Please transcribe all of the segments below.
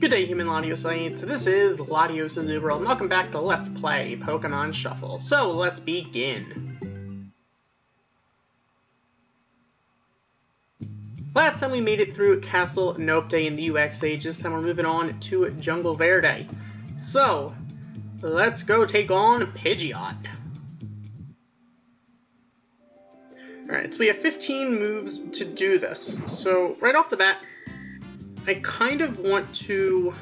Good day, human Latiosites. This is Latios Azubro, and welcome back to Let's Play Pokemon Shuffle. So, let's begin. Last time we made it through Castle Nope in the UX Age, this time we're moving on to Jungle Verde. So, let's go take on Pidgeot. Alright, so we have 15 moves to do this. So, right off the bat, I kind of want to...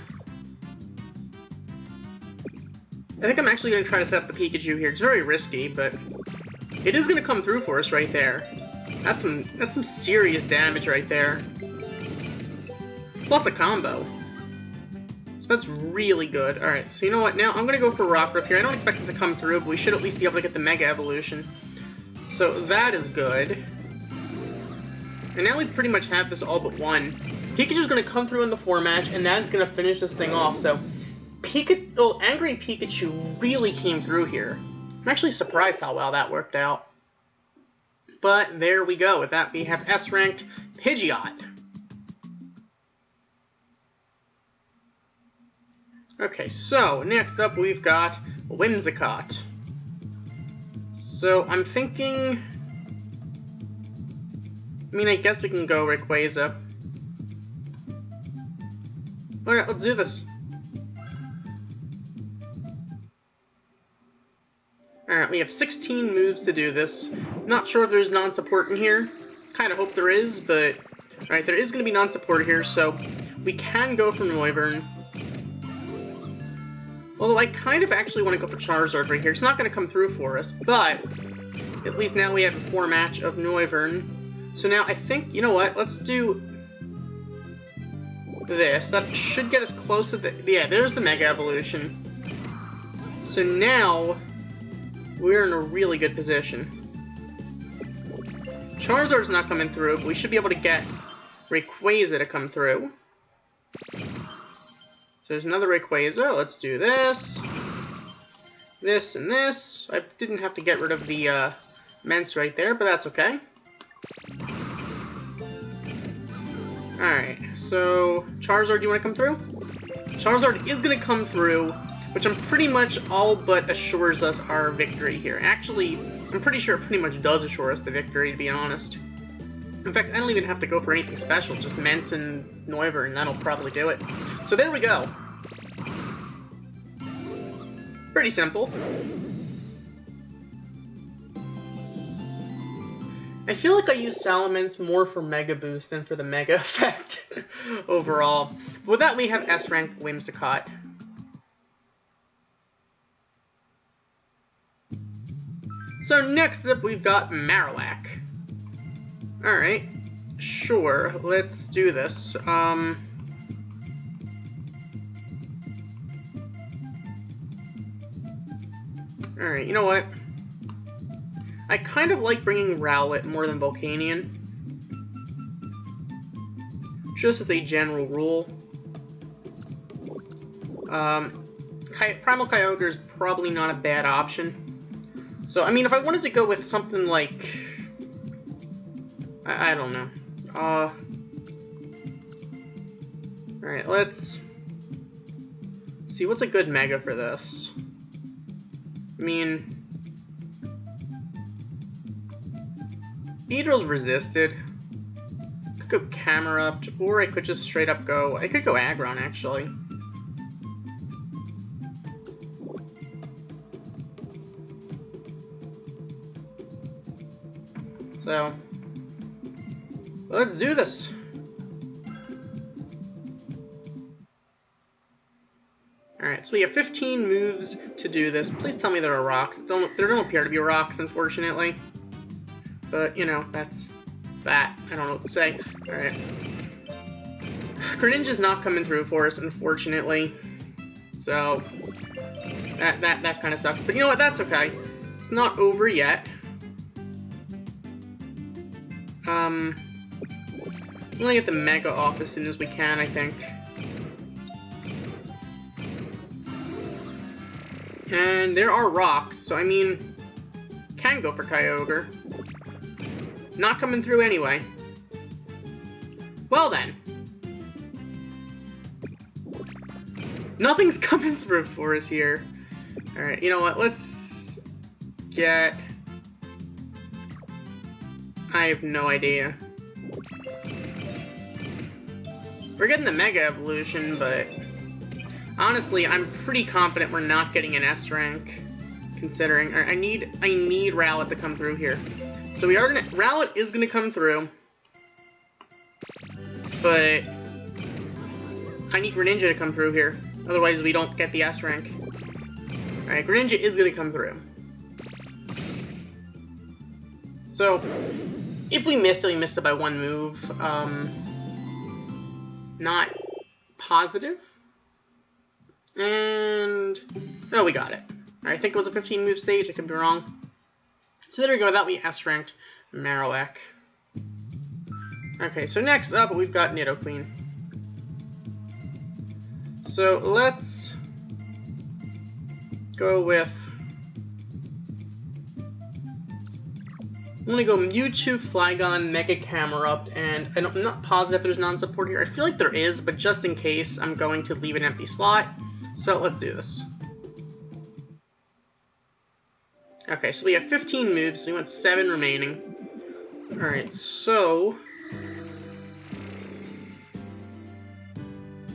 I think I'm actually going to try to set up the Pikachu here. It's very risky, but it is going to come through for us right there. That's some serious damage right there. Plus a combo. So that's really good. Alright, so you know what? Now I'm going to go for Rockruff here. I don't expect it to come through, but we should at least be able to get the Mega Evolution. So that is good. And now we pretty much have this all but won. Pikachu's going to come through in the format, and that's going to finish this thing off. So, Angry Pikachu really came through here. I'm actually surprised how well that worked out. But there we go. With that, we have S-ranked Pidgeot. Okay, so next up we've got Whimsicott. So I'm thinking... I mean, I guess we can go Rayquaza. Alright, let's do this. Alright, we have 16 moves to do this. Not sure if there's non-support in here. Kind of hope there is, but... Alright, there is going to be non-support here, so we can go for Noivern. Although I kind of actually want to go for Charizard right here. It's not going to come through for us, but at least now we have a four-match of Noivern. So now I think, you know what, let's do... this. That should get us close to the... yeah, there's the Mega Evolution. So now, we're in a really good position. Charizard's not coming through, but we should be able to get Rayquaza to come through. So there's another Rayquaza. Let's do this. This and this. I didn't have to get rid of the Mence right there, but that's okay. Alright. So, Charizard, do you want to come through? Charizard is going to come through, which I'm pretty much all but assures us our victory here. Actually, I'm pretty sure it pretty much does assure us the victory, to be honest. In fact, I don't even have to go for anything special, just Mence and Noivern, and that'll probably do it. So there we go. Pretty simple. I feel like I use Salamence more for Mega Boost than for the Mega Effect overall. With that, we have S-Rank Whimsicott. So next up, we've got Marowak. Alright, sure, let's do this. Alright, you know what? I kind of like bringing Rowlet more than Volcanion. Just as a general rule. Primal Kyogre is probably not a bad option. So, I mean, if I wanted to go with something like... I don't know. Alright, let's... see, what's a good Mega for this? I mean... Beedrill's resisted. Could go Camerupt, or I could just straight up go... I could go Aggron, actually. So... let's do this! Alright, so we have 15 moves to do this. Please tell me there are rocks. There don't appear to be rocks, unfortunately. But, you know, that's that. I don't know what to say. Alright. Greninja's not coming through for us, unfortunately. So, that kind of sucks. But you know what? That's okay. It's not over yet. We're gonna get the Mega off as soon as we can, I think. And there are rocks, so I mean, can go for Kyogre. Not coming through anyway. Well then. Nothing's coming through for us here. Alright, you know what? Let's get... I have no idea. We're getting the Mega Evolution, but... honestly, I'm pretty confident we're not getting an S rank. Considering... I need Rowlet to come through here. So we are gonna... Rowlet is gonna come through. But... I need Greninja to come through here. Otherwise, we don't get the S rank. Alright, Greninja is gonna come through. So, if we missed it, we missed it by one move. Not positive. And... oh, we got it. I think it was a 15-move stage, I could be wrong. So there we go, that we S-ranked Marowak. Okay, so next up, we've got Nidoqueen. So let's go with... I'm gonna go Mewtwo, Flygon, Mega Camerupt, and I'm not positive if there's non-support here. I feel like there is, but just in case, I'm going to leave an empty slot. So let's do this. Okay, so we have 15 moves, so we want 7 remaining. Alright, so...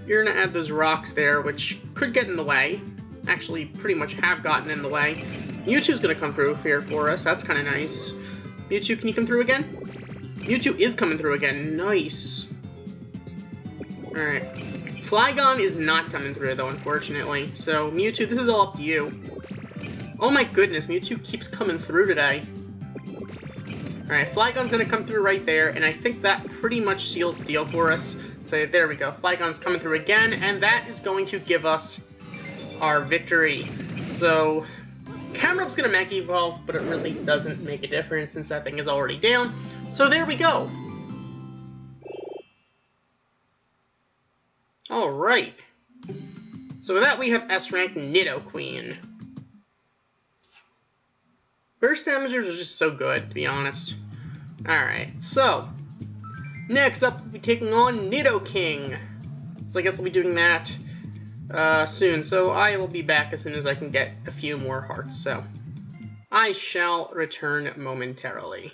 you're gonna add those rocks there, which could get in the way. Actually, pretty much have gotten in the way. Mewtwo's gonna come through here for us, that's kinda nice. Mewtwo, can you come through again? Mewtwo is coming through again, nice. Alright. Flygon is not coming through, though, unfortunately. So, Mewtwo, this is all up to you. Oh my goodness, Mewtwo keeps coming through today. Alright, Flygon's gonna come through right there, and I think that pretty much seals the deal for us. So, there we go. Flygon's coming through again, and that is going to give us our victory. So, Camerupt's gonna Mega Evolve, but it really doesn't make a difference since that thing is already down. So, there we go. Alright. So with that, we have S-Rank Nidoqueen. Burst damagers are just so good, to be honest. Alright, so... next up, we'll be taking on Nidoking. So I guess we'll be doing that soon. So I will be back as soon as I can get a few more hearts. So I shall return momentarily.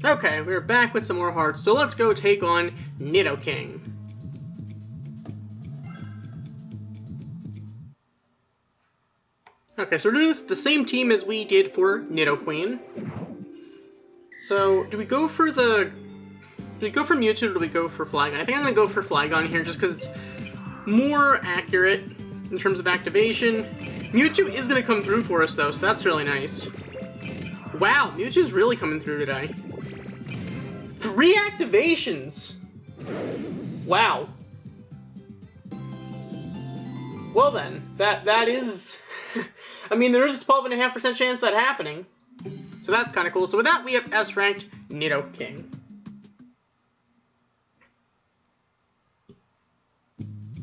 Okay, we're back with some more hearts, so let's go take on Nidoking. Okay, so we're doing this the same team as we did for Nidoqueen. So, do we go for Mewtwo or do we go for Flygon? I think I'm gonna go for Flygon here just because it's more accurate in terms of activation. Mewtwo is gonna come through for us though, so that's really nice. Wow, Mewtwo's really coming through today. 3 activations! Wow. Well then, that is... I mean, there is a 12.5% chance of that happening. So that's kind of cool. So with that, we have S-ranked Nidoking.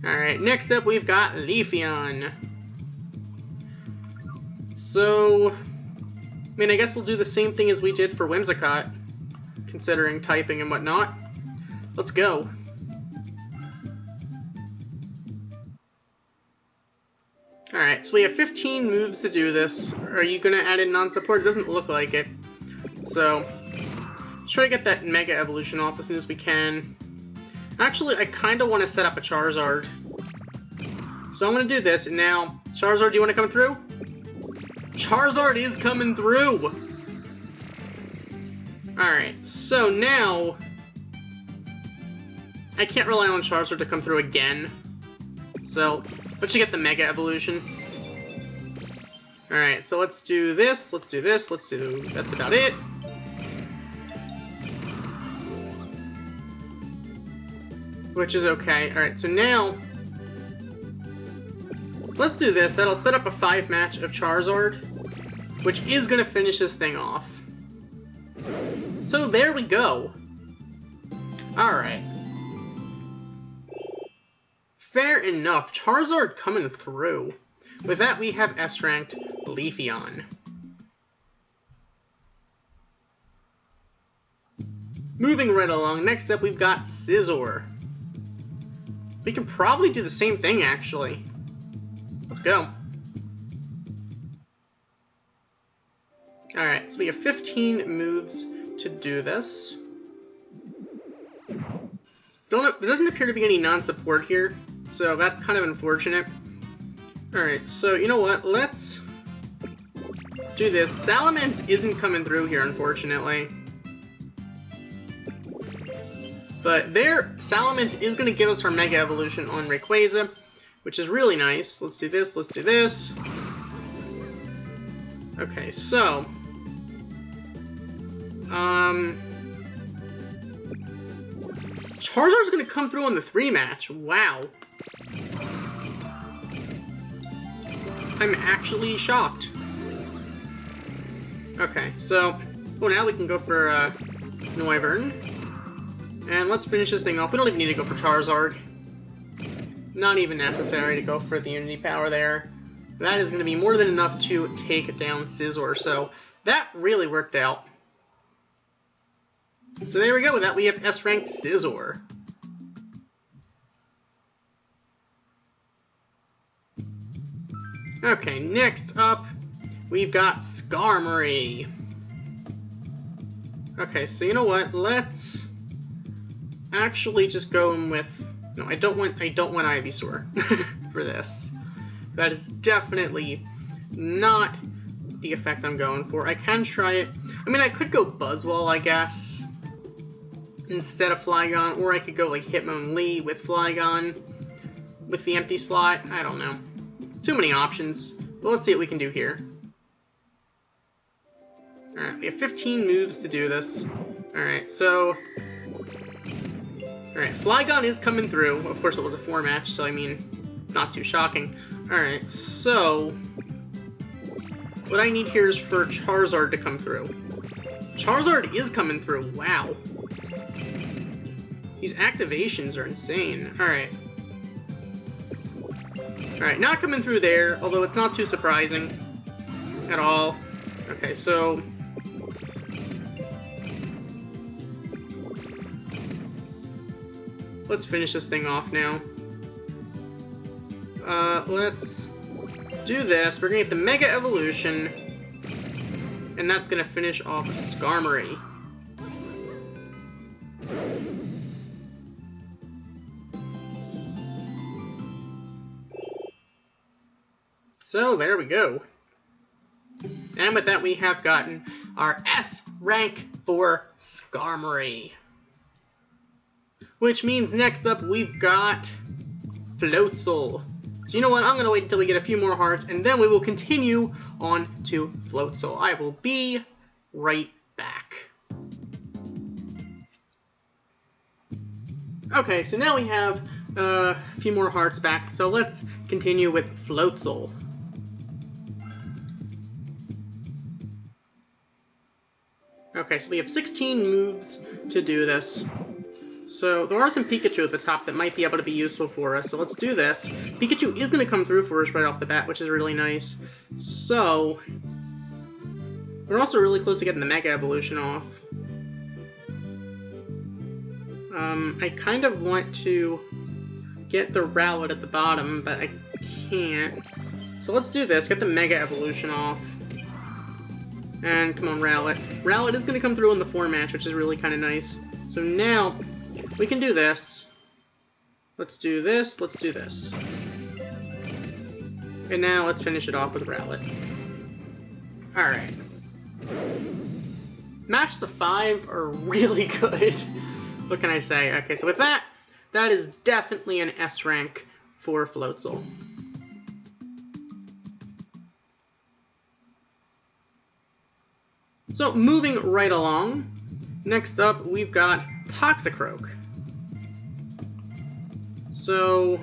Alright, next up we've got Leafeon. So... I mean, I guess we'll do the same thing as we did for Whimsicott, considering typing and whatnot. Let's go. Alright, so we have 15 moves to do this. Are you going to add in non-support? It doesn't look like it. So, let's try to get that Mega Evolution off as soon as we can. Actually, I kind of want to set up a Charizard. So I'm going to do this, and now, Charizard, do you want to come through? Charizard is coming through! Alright, so now... I can't rely on Charizard to come through again. So, let's just get the Mega Evolution. Alright, so let's do this, let's do this, let's do... that's about it. Which is okay. Alright, so now... let's do this. That'll set up a 5-match of Charizard, which is going to finish this thing off. So there we go. Alright. Fair enough. Charizard coming through. With that, we have S-ranked Leafeon. Moving right along, next up we've got Scizor. We can probably do the same thing, actually. Let's go. Alright, so we have 15 moves to do this. There doesn't appear to be any non-support here, so that's kind of unfortunate. Alright, so you know what? Let's do this. Salamence isn't coming through here, unfortunately. But Salamence is going to give us our Mega Evolution on Rayquaza, which is really nice. Let's do this, let's do this. Okay, so... Charizard's going to come through on the 3-match. Wow. I'm actually shocked. Okay, so... Well, now we can go for Noivern. And let's finish this thing off. We don't even need to go for Charizard. Not even necessary to go for the Unity Power there. That is going to be more than enough to take down Scizor, so that really worked out. So there we go, with that we have S-Ranked Scizor. Okay, next up, we've got Skarmory. Okay, so you know what, let's actually just go in with... No, I don't want Ivysaur for this. That is definitely not the effect I'm going for. I can try it. I mean, I could go Buzzwole, I guess, instead of Flygon, or I could go like Hitmonlee with Flygon with the empty slot. I don't know. Too many options. But let's see what we can do here. Alright, we have 15 moves to do this. Alright, so... Alright, Flygon is coming through. Of course, it was a 4-match, so I mean, not too shocking. Alright, so... What I need here is for Charizard to come through. Charizard is coming through, wow. These activations are insane. Alright. Alright, not coming through there, although it's not too surprising at all. Okay, so... Let's finish this thing off now. Let's do this. We're gonna get the Mega Evolution, and that's gonna finish off Skarmory. So, there we go. And with that, we have gotten our S rank for Skarmory. Which means next up, we've got Floatzel. So you know what, I'm going to wait until we get a few more hearts, and then we will continue on to Floatzel. I will be right back. Okay, so now we have a few more hearts back, so let's continue with Floatzel. Okay, so we have 16 moves to do this. So there are some Pikachu at the top that might be able to be useful for us, so let's do this. Pikachu is going to come through for us right off the bat, which is really nice. So, we're also really close to getting the Mega Evolution off. I kind of want to get the Rowlet at the bottom, but I can't. So let's do this, get the Mega Evolution off. And come on, Rowlet. Rowlet is going to come through in the 4-match, which is really kind of nice. So now... we can do this. Let's do this. Let's do this. And now let's finish it off with Rowlet. Alright. Match to 5 are really good. What can I say? Okay, so with that, that is definitely an S rank for Floatzel. So, moving right along, next up we've got Toxicroak. So,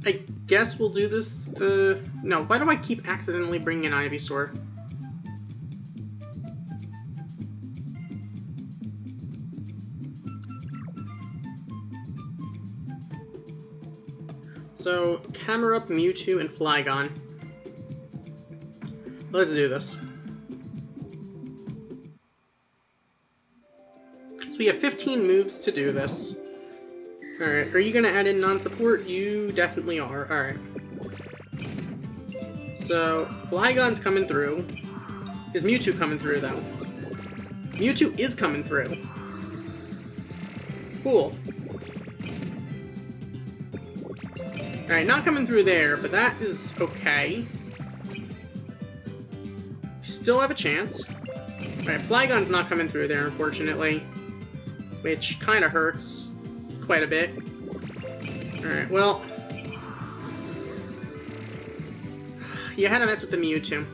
I guess we'll do this, no, why do I keep accidentally bringing in Ivysaur? So, Camerupt, Mewtwo, and Flygon. Let's do this. So we have 15 moves to do this. Alright, are you gonna add in non-support? You definitely are. Alright. So, Flygon's coming through. Is Mewtwo coming through, though? Mewtwo is coming through. Cool. Alright, not coming through there, but that is okay. Still have a chance. Alright, Flygon's not coming through there, unfortunately. Which kind of hurts quite a bit. Alright, well... You had to mess with the Mewtwo.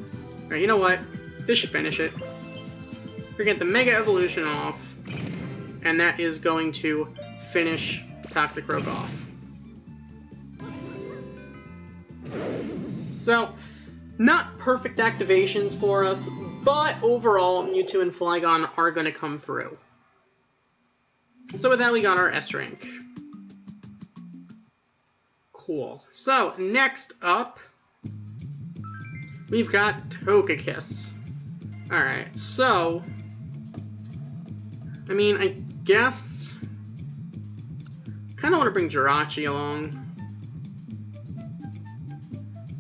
Alright, you know what? This should finish it. We're gonna get the Mega Evolution off. And that is going to finish Toxicroak off. So, not perfect activations for us, but overall, Mewtwo and Flygon are going to come through. So with that, we got our S rank. Cool. So, next up, we've got Togekiss. Alright, so... I mean, I guess... kind of want to bring Jirachi along.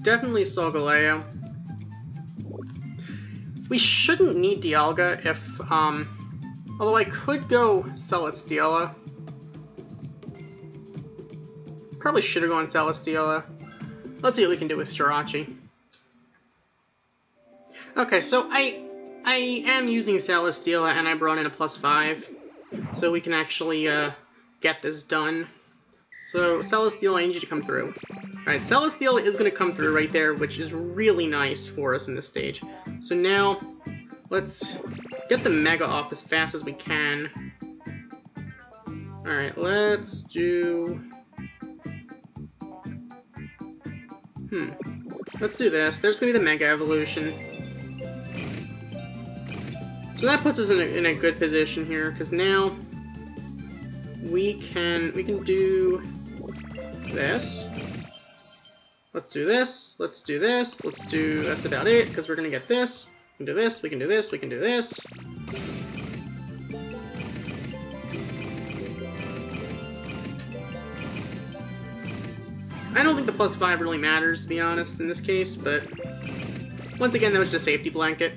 Definitely Solgaleo. We shouldn't need Dialga if, although I could go Celesteela. Probably should have gone Celesteela. Let's see what we can do with Jirachi. Okay, so I am using Celesteela and I brought in a +5. So we can actually, get this done. So, Celesteela, I need you to come through. Alright, Celesteela is going to come through right there, which is really nice for us in this stage. So now, let's get the Mega off as fast as we can. Alright, let's do... Let's do this. There's going to be the Mega Evolution. So that puts us in a good position here, because now we can do this. Let's do this, let's do this, let's do... that's about it, because we're going to get this. We can do this, we can do this, we can do this. I don't think the +5 really matters, to be honest, in this case, but... once again, that was just a safety blanket.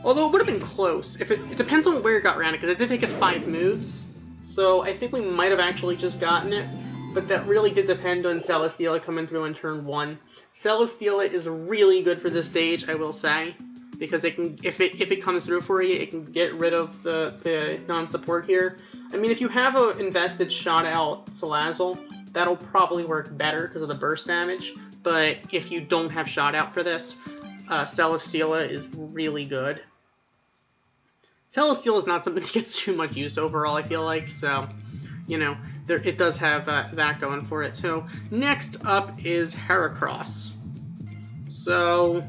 Although it would have been close. It depends on where it got Rabbit, because it did take us 5 moves. So I think we might have actually just gotten it. But that really did depend on Celesteela coming through in turn 1. Celesteela is really good for this stage, I will say. Because it can, if it comes through for you, it can get rid of the non-support here. I mean, if you have a invested shot out Salazzle, that'll probably work better because of the burst damage. But if you don't have shot out for this, Celesteela is really good. Celesteela is not something that gets too much use overall, I feel like, so, you know, it does have that going for it, too. Next up is Heracross. So,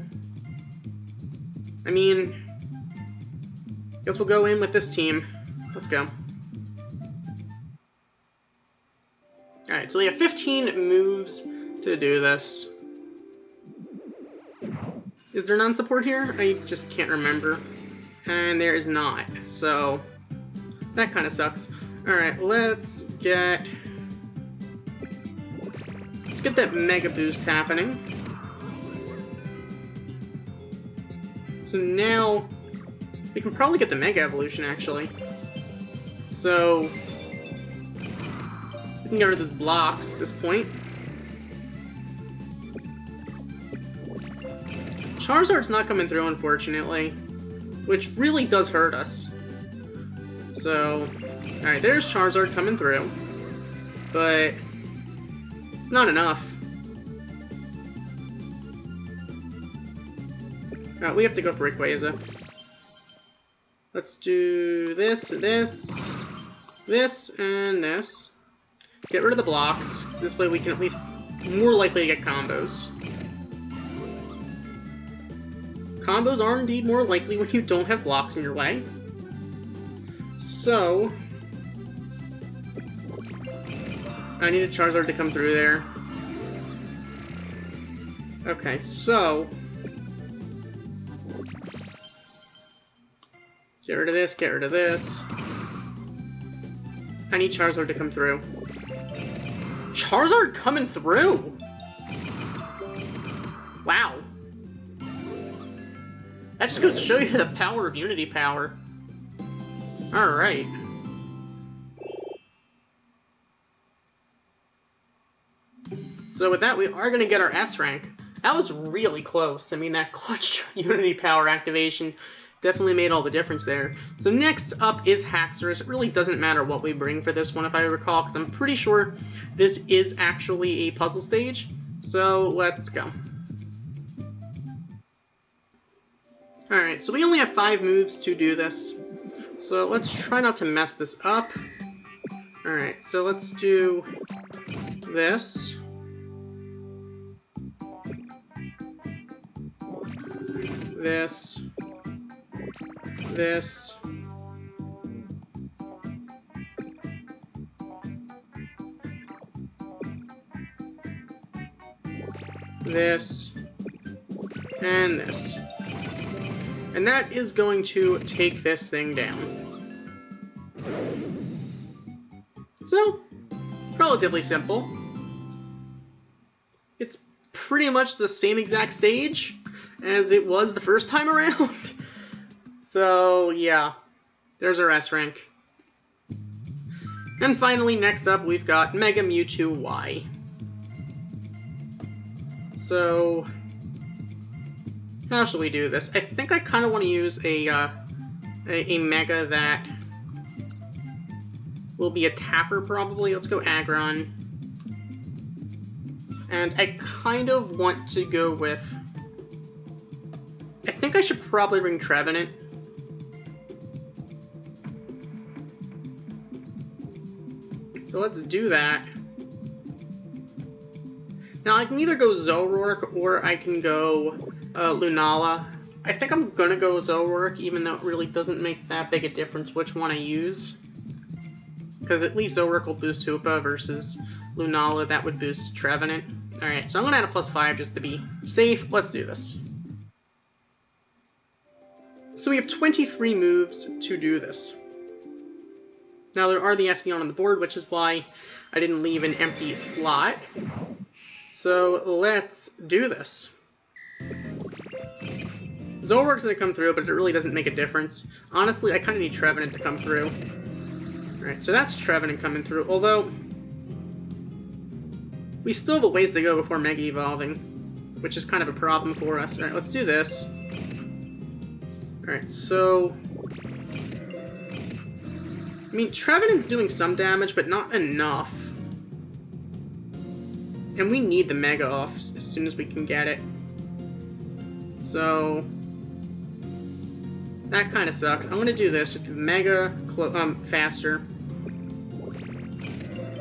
I mean, guess we'll go in with this team. Let's go. Alright, so we have 15 moves to do this. Is there non-support here? I just can't remember. And there is not, so that kind of sucks. Alright, let's get that Mega Boost happening. So now, we can probably get the Mega Evolution, actually. So, we can get rid of the blocks at this point. Charizard's not coming through, unfortunately, which really does hurt us. So, alright, there's Charizard coming through, but it's not enough. We have to go for Rayquaza. Let's do this, this, and this. Get rid of the blocks. This way we can at least more likely to get combos. Combos are indeed more likely when you don't have blocks in your way. So, I need a Charizard to come through there. Okay, so, get rid of this, get rid of this. I need Charizard to come through. Charizard coming through! Wow. That just goes to show you the power of Unity Power. Alright. So with that, we are going to get our S rank. That was really close. I mean, that clutch Unity Power activation definitely made all the difference there. So next up is Haxorus. It really doesn't matter what we bring for this one, if I recall, because I'm pretty sure this is actually a puzzle stage. So let's go. Alright, so we only have 5 moves to do this. So let's try not to mess this up. Alright, so let's do this. This. This. This. And this. And that is going to take this thing down. So, relatively simple. It's pretty much the same exact stage as it was the first time around. So, yeah. There's our S rank. And finally, next up, we've got Mega Mewtwo Y. So, how should we do this? I think I kind of want to use a Mega that will be a tapper, probably. Let's go Aggron. And I kind of want to go with... I think I should probably bring Trevenant. So let's do that. Now, I can either go Zoroark or I can go Lunala. I think I'm gonna go Zoroark, even though it really doesn't make that big a difference which one I use. Because at least Zoroark will boost Hoopa versus Lunala, that would boost Trevenant. Alright, so I'm gonna add a +5 just to be safe. Let's do this. So we have 23 moves to do this. Now there are the Espeon on the board, which is why I didn't leave an empty slot. So let's do this. Zoroark's gonna come through, but it really doesn't make a difference. Honestly, I kind of need Trevenant to come through. Alright, so that's Trevenant coming through, although we still have a ways to go before Mega Evolving, which is kind of a problem for us. Alright, let's do this. Alright, so... I mean, Trevenant's doing some damage, but not enough. And we need the Mega off as soon as we can get it. So... that kind of sucks. I'm gonna do this, just Mega faster.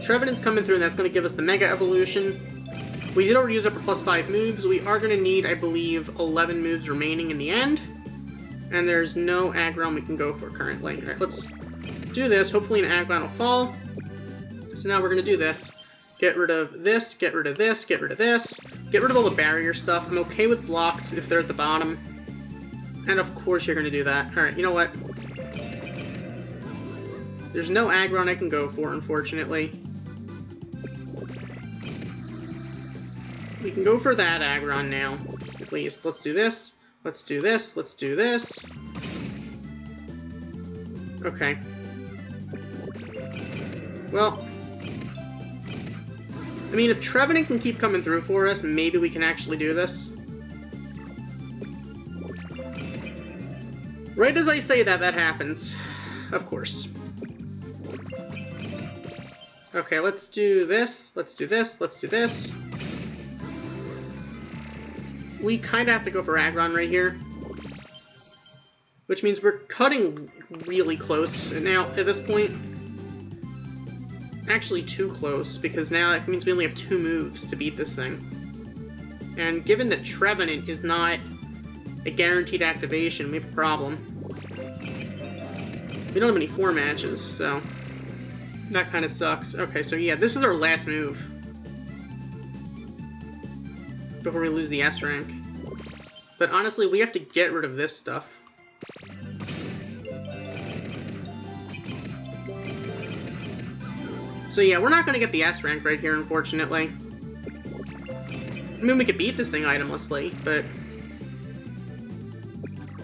Trevenant's coming through, and that's gonna give us the Mega Evolution. We did already use up our +5 moves. We are gonna need, I believe, 11 moves remaining in the end. And there's no Aggron we can go for currently. Alright, let's do this. Hopefully an Aggron will fall. So now we're gonna do this. Get rid of this, get rid of this, get rid of this. Get rid of all the barrier stuff. I'm okay with blocks if they're at the bottom. And of course you're gonna do that. Alright, you know what? There's no Aggron I can go for, unfortunately. We can go for that Aggron now. At least. Let's do this. Let's do this. Let's do this. Okay. Well... I mean, if Trevenant can keep coming through for us, maybe we can actually do this. Right as I say that, that happens. Of course. Okay, let's do this, let's do this, let's do this. We kind of have to go for Aggron right here. Which means we're cutting really close now at this point. Actually too close, because now that means we only have 2 moves to beat this thing. And given that Trevenant is not a guaranteed activation, we have a problem. We don't have any 4 matches, so that kind of sucks. Okay, so yeah, this is our last move before we lose the S rank. But honestly, we have to get rid of this stuff. So yeah, we're not going to get the S rank right here, unfortunately. I mean, we could beat this thing itemlessly, but...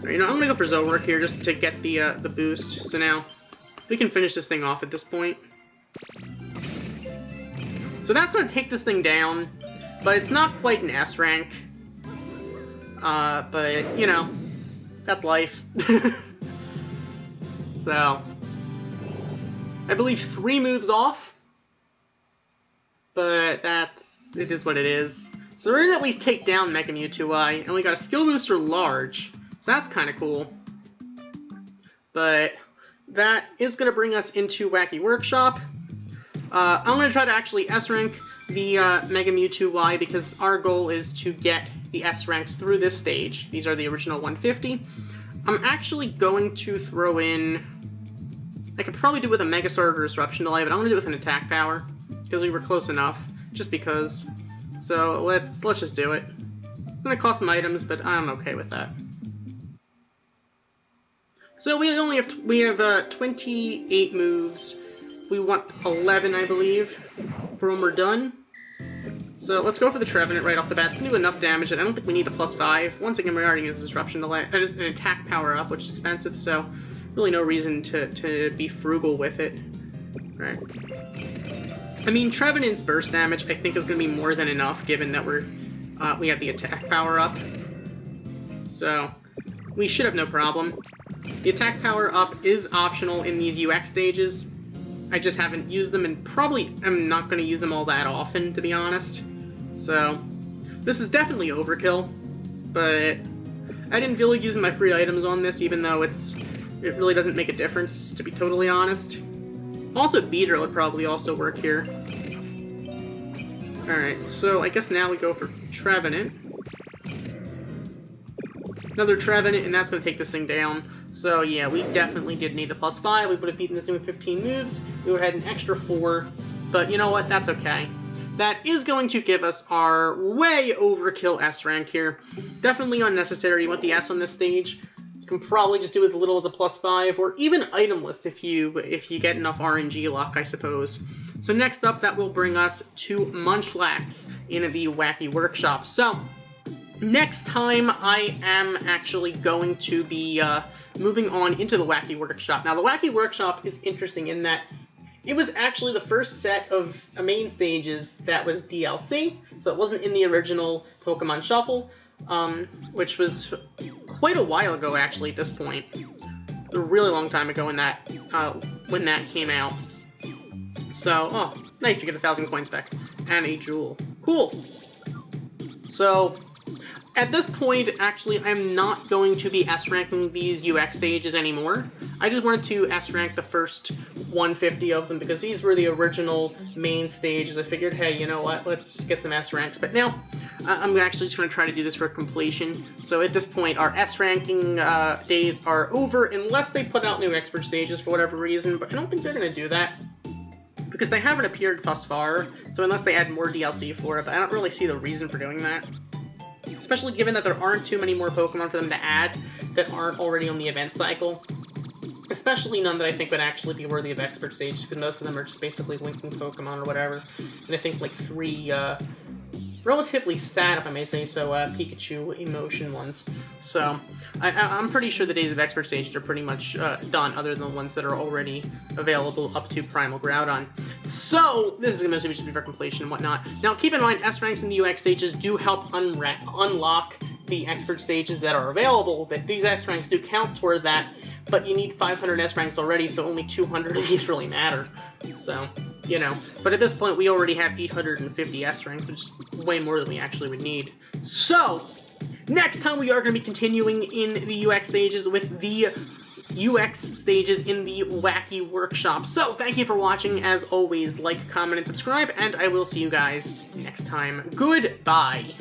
You know, I'm going to go for Zoroark here just to get the boost. So now, we can finish this thing off at this point. So that's going to take this thing down, but it's not quite an S rank. But, you know, that's life. So, I believe 3 moves off, but it is what it is. So we're gonna at least take down Mega Mewtwo-I, and we got a Skill Booster Large, so that's kind of cool. But that is gonna bring us into Wacky Workshop. I'm gonna try to actually S-rank the Mega Mewtwo-I because our goal is to get the S ranks through this stage. These are the original 150. I'm actually going to throw in... I could probably do it with a Mega Starter Disruption Delay, but I'm going to do it with an Attack Power, because we were close enough, just because. So let's just do it. It's going to cost some items, but I'm okay with that. So we have 28 moves. We want 11, I believe, for when we're done. So let's go for the Trevenant right off the bat. It's going to do enough damage that I don't think we need the +5. Once again, we already use the Disruption Delay. That is an Attack Power Up, which is expensive, so really no reason to be frugal with it. Right. I mean, Trevenant's burst damage, I think, is going to be more than enough, given that we have the Attack Power Up. So, we should have no problem. The Attack Power Up is optional in these UX stages. I just haven't used them, and probably am not going to use them all that often, to be honest. So, this is definitely overkill, but I didn't feel like using my free items on this, even though it really doesn't make a difference, to be totally honest. Also, Beedrill would probably also work here. Alright, so I guess now we go for Trevenant. Another Trevenant, and that's going to take this thing down. So yeah, we definitely did need the +5. We would have beaten this thing with 15 moves. We would have had an extra 4. But you know what? That's okay. That is going to give us our way overkill S rank here. Definitely unnecessary. You want the S on this stage. You can probably just do as little as a +5, or even itemless if you get enough RNG luck, I suppose. So next up, that will bring us to Munchlax in the Wacky Workshop. So, next time I am actually going to be moving on into the Wacky Workshop. Now, the Wacky Workshop is interesting in that it was actually the first set of main stages that was DLC, so it wasn't in the original Pokemon Shuffle, which was quite a while ago, actually, at this point. A really long time ago when that came out. So, oh, nice to get 1,000 coins back. And a jewel. Cool! So, at this point, actually, I'm not going to be S-ranking these UX stages anymore. I just wanted to S-rank the first 150 of them because these were the original main stages. I figured, hey, you know what, let's just get some S-ranks. But now, I'm actually just going to try to do this for completion. So at this point, our S-ranking days are over, unless they put out new expert stages for whatever reason, but I don't think they're going to do that, because they haven't appeared thus far, so unless they add more DLC for it, but I don't really see the reason for doing that. Especially given that there aren't too many more Pokemon for them to add that aren't already on the event cycle. Especially none that I think would actually be worthy of expert stages, because most of them are just basically linking Pokemon or whatever. And I think like 3 relatively sad, if I may say so, Pikachu emotion ones. So, I'm pretty sure the days of expert stages are pretty much done, other than the ones that are already available up to Primal Groudon. So, this is going to just be for completion and whatnot. Now, keep in mind, S-ranks in the UX stages do help unlock the expert stages that are available. That these S-ranks do count toward that, but you need 500 S-ranks already, so only 200 of these really matter. So, you know. But at this point, we already have 850 S-ranks, which is way more than we actually would need. So, next time we are going to be continuing in the UX stages with the UX stages in the Wacky Workshop. So, thank you for watching. As always, like, comment, and subscribe, and I will see you guys next time. Goodbye!